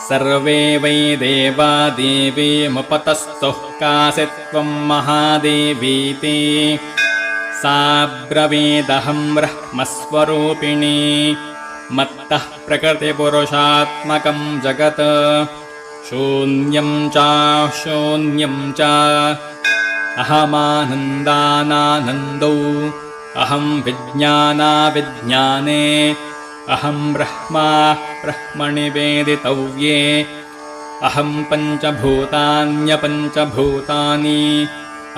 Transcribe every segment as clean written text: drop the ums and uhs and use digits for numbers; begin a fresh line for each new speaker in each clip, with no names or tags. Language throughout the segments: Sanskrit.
सर्वे वै देवा देवीमुपतस्तुः कासि त्वम् महादेवीति सा ब्रवीदहं ब्रह्मस्वरूपिणी मत्तः प्रकृतिपुरुषात्मकं जगत् शून्यं चाशून्यं च अहमानन्दानानन्दौ अहं विज्ञानाविज्ञाने अहं ब्रह्मा ब्रह्मणि वेदितव्ये अहं पञ्चभूतान्यपञ्चभूतानि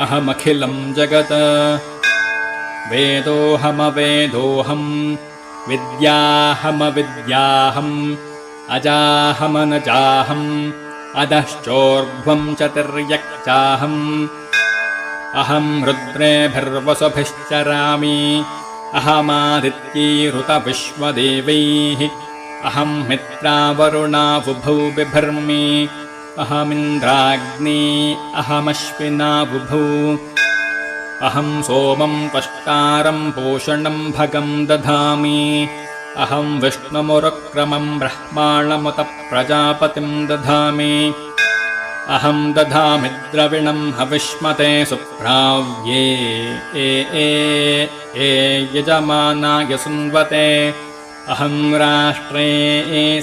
अहमखिलं जगत् वेदोऽहमवेदोऽहं विद्याहमविद्याहम् अजाहमनजाहम् अधश्चोर्ध्वं च तिर्यक्चाहम् अहं रुद्रेभिर्वसुभिश्चरामि अहमादित्यैरुतविश्वदेवैः अहं मित्रावरुणावुभौ बिभर्मि अहमिन्द्राग्नी अहमश्विनावुभौ अहं सोमं त्वष्टारं पोषणं भगं दधामि अहं विष्णुमुरुक्रमं ब्रह्माणमुत प्रजापतिं दधामि अहं दधामि द्रविणं हविष्मते सुप्राव्ये यजमानाय सुन्वते अहं राष्ट्रे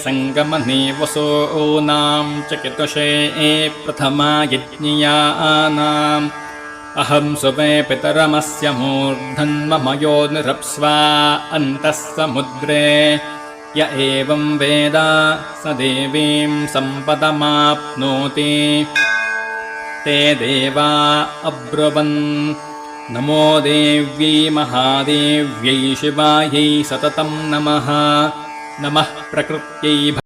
सङ्गमने वसूनां चिकितुषे प्रथमा यज्ञियानाम् अहं सुवे पितरमस्य मूर्धन्मम योनिरप्स्वा अन्तः समुद्रे य एवं वेद स देवीं सम्पदमाप्नोति ते देवा अब्रुवन् नमो देव्यै महादेव्यै शिवायै सततं नमः नमः प्रकृत्यै